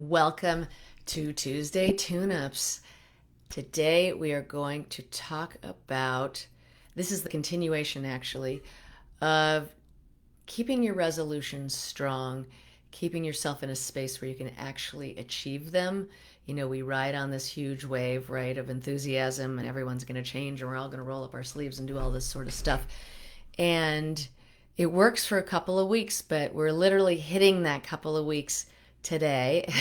Welcome to Tuesday Tune-Ups. Today we are going to talk about, this is the continuation actually, of keeping your resolutions strong, keeping yourself in a space where you can actually achieve them. You know, we ride on this huge wave, right, of enthusiasm and everyone's going to change and we're all going to roll up our sleeves and do all this sort of stuff. And it works for a couple of weeks, but we're literally hitting that couple of weeks today.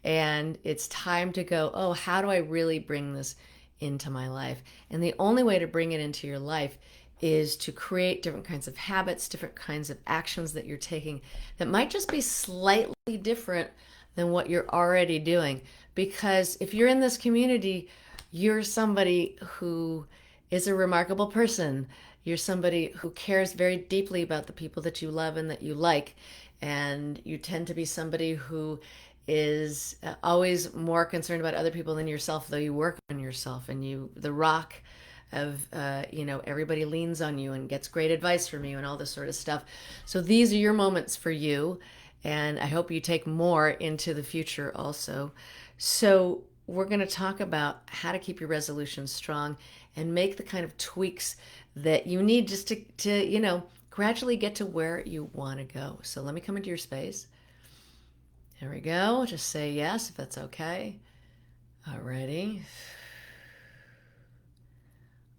And it's time to go, oh, how do I really bring this into my life? And the only way to bring it into your life is to create different kinds of habits, different kinds of actions that you're taking that might just be slightly different than what you're already doing. Because if you're in this community, you're somebody who is a remarkable person. You're somebody who cares very deeply about the people that you love and that you like. And you tend to be somebody who is always more concerned about other people than yourself, though you work on yourself and the rock of, everybody leans on you and gets great advice from you and all this sort of stuff. So these are your moments for you. And I hope you take more into the future also. So we're going to talk about how to keep your resolutions strong and make the kind of tweaks that you need just to gradually get to where you want to go. So let me come into your space. There we go. Just say yes if that's okay. Alrighty.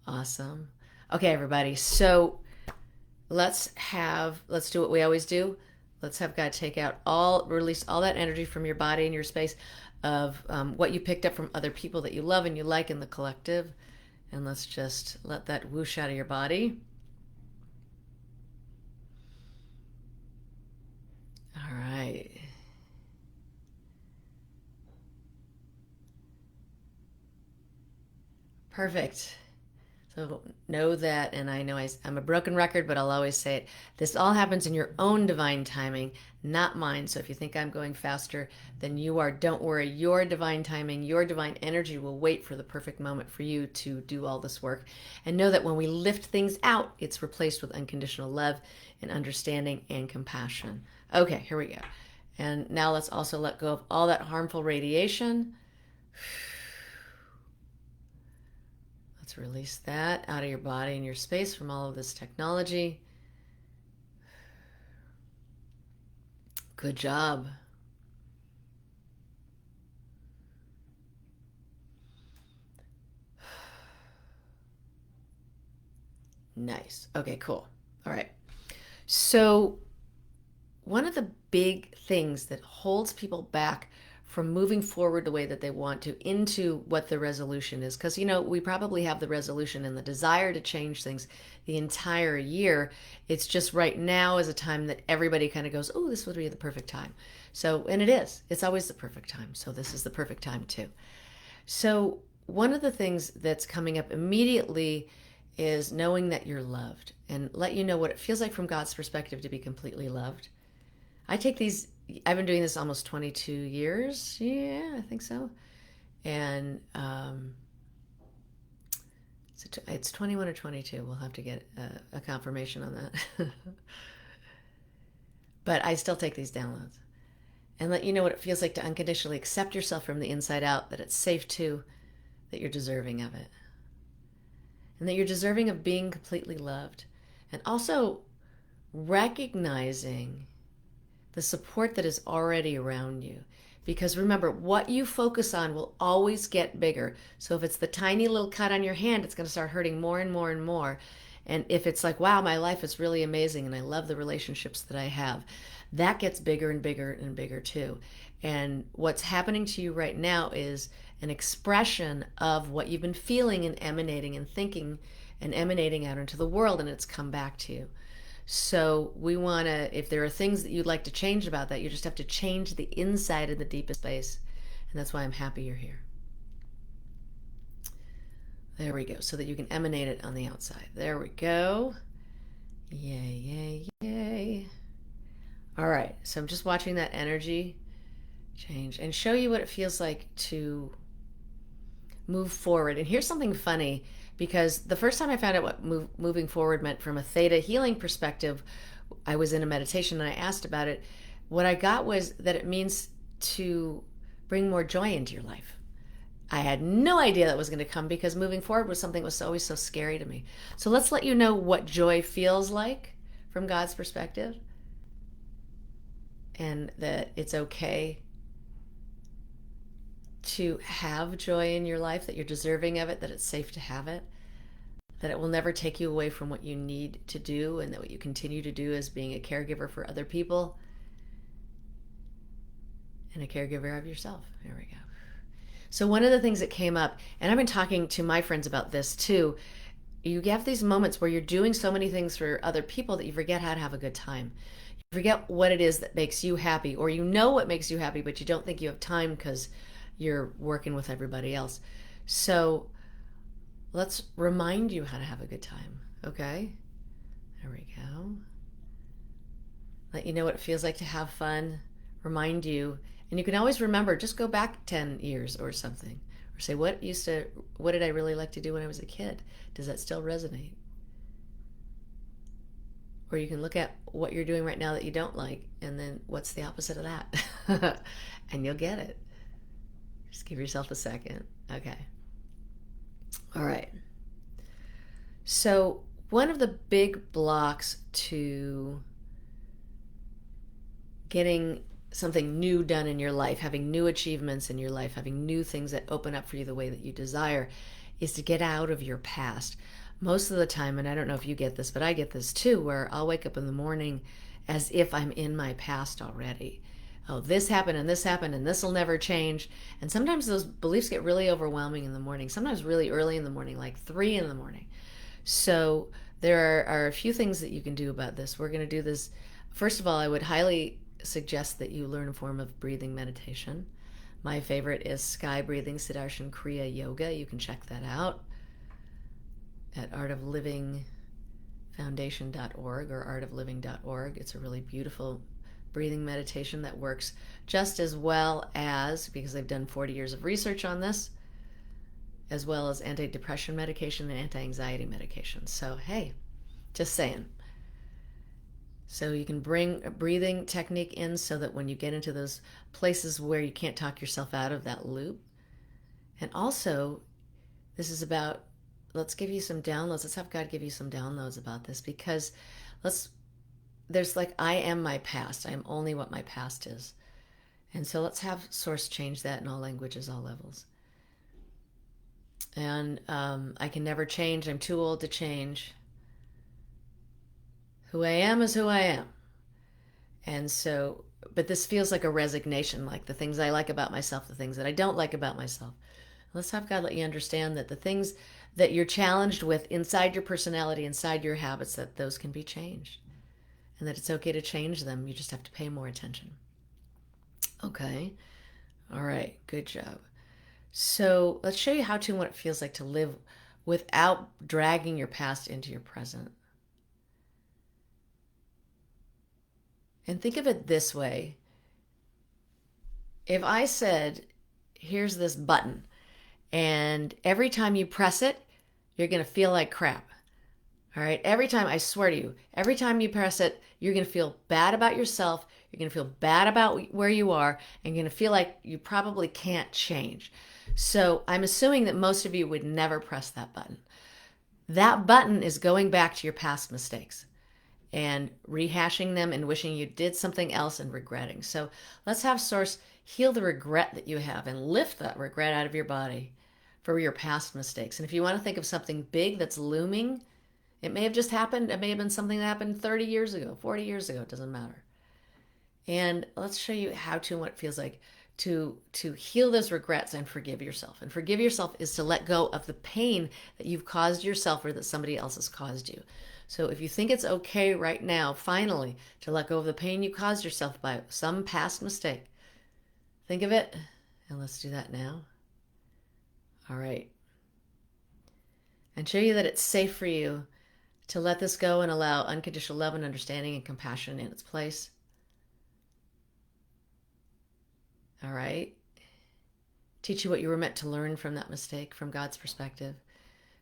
Awesome. Okay, everybody. So let's do what we always do. Let's have God release all that energy from your body and your space of what you picked up from other people that you love and you like in the collective. And let's just let that whoosh out of your body. All right. Perfect. So know that, and I know I'm a broken record, but I'll always say it. This all happens in your own divine timing, not mine. So if you think I'm going faster than you are, don't worry. Your divine timing, your divine energy will wait for the perfect moment for you to do all this work. And know that when we lift things out, it's replaced with unconditional love and understanding and compassion. Okay, here we go. And now let's also let go of all that harmful radiation. Let's release that out of your body and your space from all of this technology. Good job. Nice. Okay, cool. All right. So, one of the big things that holds people back from moving forward the way that they want to into what the resolution is, because we probably have the resolution and the desire to change things the entire year. It's just right now is a time that everybody kind of goes, oh, this would be the perfect time. So, and it is, it's always the perfect time. So this is the perfect time too. So one of the things that's coming up immediately is knowing that you're loved, and let you know what it feels like from God's perspective to be completely loved. I've been doing this almost 22 years. Yeah, I think so. And it's 21 or 22. We'll have to get a confirmation on that. But I still take these downloads and let you know what it feels like to unconditionally accept yourself from the inside out, that it's safe to, that you're deserving of it, and that you're deserving of being completely loved. And also recognizing the support that is already around you. Because remember, what you focus on will always get bigger. So if it's the tiny little cut on your hand, it's going to start hurting more and more and more. And if it's like, wow, my life is really amazing and I love the relationships that I have, that gets bigger and bigger and bigger too. And what's happening to you right now is an expression of what you've been feeling and emanating and thinking and emanating out into the world, and it's come back to you. So we want to, if there are things that you'd like to change about that, you just have to change the inside of the deepest space. And that's why I'm happy you're here. There we go. So that you can emanate it on the outside. There we go. Yay, yay, yay. All right. So I'm just watching that energy change and show you what it feels like to move forward. And here's something funny, because the first time I found out what moving forward meant from a theta healing perspective, I was in a meditation and I asked about it. What I got was that it means to bring more joy into your life. I had no idea that was going to come because moving forward was something that was always so scary to me. So let's let you know what joy feels like from God's perspective, and that it's okay to have joy in your life, that you're deserving of it, that it's safe to have it, that it will never take you away from what you need to do, and that what you continue to do is being a caregiver for other people and a caregiver of yourself. Here we go. So one of the things that came up, and I've been talking to my friends about this too, you have these moments where you're doing so many things for other people that you forget how to have a good time. You forget what it is that makes you happy, or you know what makes you happy, but you don't think you have time because you're working with everybody else. So let's remind you how to have a good time, okay? There we go. Let you know what it feels like to have fun, remind you, and you can always remember, just go back 10 years or something, or say, what did I really like to do when I was a kid? Does that still resonate? Or you can look at what you're doing right now that you don't like, and then what's the opposite of that? And you'll get it. Just give yourself a second. Okay. All right. So one of the big blocks to getting something new done in your life, having new achievements in your life, having new things that open up for you the way that you desire, is to get out of your past. Most of the time, and I don't know if you get this, but I get this too, where I'll wake up in the morning as if I'm in my past already. Oh, this happened and this will never change. And sometimes those beliefs get really overwhelming in the morning, sometimes really early in the morning, like 3 in the morning. So there are a few things that you can do about this. We're going to do this. First of all, I would highly suggest that you learn a form of breathing meditation. My favorite is sky breathing, Sudarshan Kriya Yoga. You can check that out at artoflivingfoundation.org or artofliving.org. It's a really beautiful breathing meditation that works just as well as, because they've done 40 years of research on this, as well as antidepressant medication and anti-anxiety medication. So, hey, just saying. So you can bring a breathing technique in so that when you get into those places where you can't talk yourself out of that loop. And also, this is about, let's give you some downloads. Let's have God give you some downloads about this, because there's like, I am my past. I am only what my past is. And so let's have Source change that in all languages, all levels. And I can never change. I'm too old to change. Who I am is who I am. And so, but this feels like a resignation, like the things I like about myself, the things that I don't like about myself. Let's have God let you understand that the things that you're challenged with inside your personality, inside your habits, that those can be changed. And that it's okay to change them. You just have to pay more attention. Okay. All right. Good job. So let's show you how to and what it feels like to live without dragging your past into your present. And think of it this way. If I said, here's this button, and every time you press it, you're going to feel like crap. All right? Every time, I swear to you, every time you press it, you're going to feel bad about yourself. You're going to feel bad about where you are, and you're going to feel like you probably can't change. So I'm assuming that most of you would never press that button. That button is going back to your past mistakes and rehashing them and wishing you did something else and regretting. So let's have Source heal the regret that you have and lift that regret out of your body for your past mistakes. And if you want to think of something big that's looming, it may have just happened. It may have been something that happened 30 years ago, 40 years ago. It doesn't matter. And let's show you how to and what it feels like to heal those regrets and forgive yourself. And forgive yourself is to let go of the pain that you've caused yourself or that somebody else has caused you. So if you think it's okay right now, finally, to let go of the pain you caused yourself by some past mistake, think of it, and let's do that now. All right. And show you that it's safe for you to let this go and allow unconditional love and understanding and compassion in its place. All right. Teach you what you were meant to learn from that mistake, from God's perspective,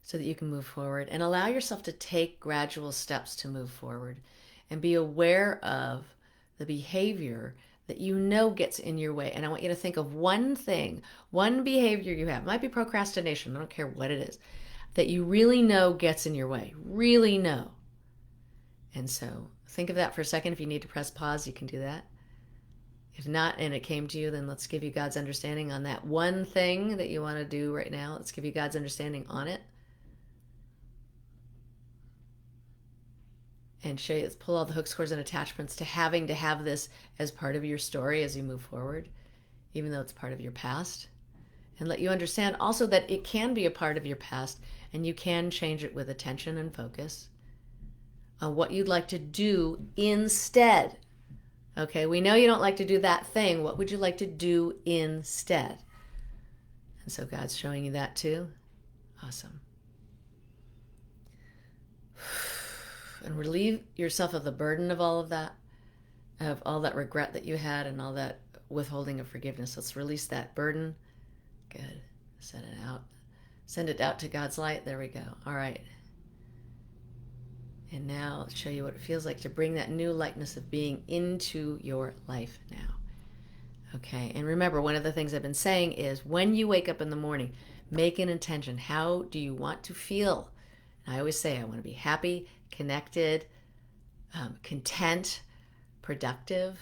so that you can move forward, and allow yourself to take gradual steps to move forward and be aware of the behavior that you know gets in your way. And I want you to think of one thing, one behavior you have. It might be procrastination. I don't care what it is, that you really know gets in your way. Really know. And so think of that for a second. If you need to press pause, you can do that. If not, and it came to you, then let's give you God's understanding on that one thing that you want to do right now. Let's give you God's understanding on it. And show you, let's pull all the hooks, scores, and attachments to having to have this as part of your story as you move forward, even though it's part of your past. And let you understand also that it can be a part of your past and you can change it with attention and focus on what you'd like to do instead. Okay, we know you don't like to do that thing. What would you like to do instead? And so God's showing you that too. Awesome. And relieve yourself of the burden of all of that, of all that regret that you had and all that withholding of forgiveness. Let's release that burden. Good. Send it out. Send it out to God's light. There we go. All right. And now I'll show you what it feels like to bring that new lightness of being into your life now. Okay, and remember, one of the things I've been saying is when you wake up in the morning, make an intention. How do you want to feel? And I always say I want to be happy, connected, content, productive,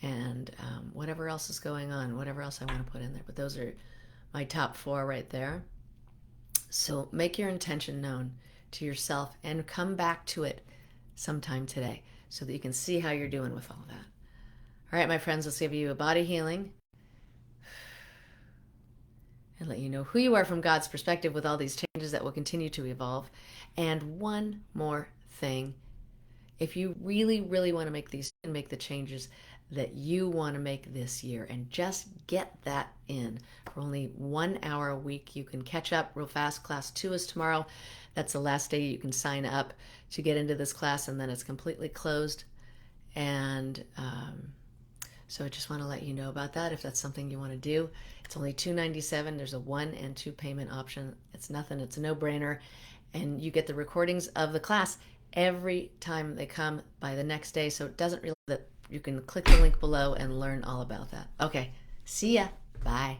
and whatever else is going on, whatever else I want to put in there. But those are my top 4 right there. So make your intention known to yourself and come back to it sometime today so that you can see how you're doing with all that. All right, my friends, let's give you a body healing and let you know who you are from God's perspective with all these changes that will continue to evolve. And one more thing, if you really, really want to make the changes that you want to make this year and just get that in for only 1 hour a week, you can catch up real fast. Class 2 is tomorrow. That's the last day you can sign up to get into this class, and then it's completely closed. And so I just want to let you know about that if that's something you want to do. It's only $297. There's a 1 and 2 payment option. It's nothing. It's a no-brainer. And you get the recordings of the class every time they come by the next day. So it doesn't really that you can click the link below and learn all about that. Okay. See ya. Bye.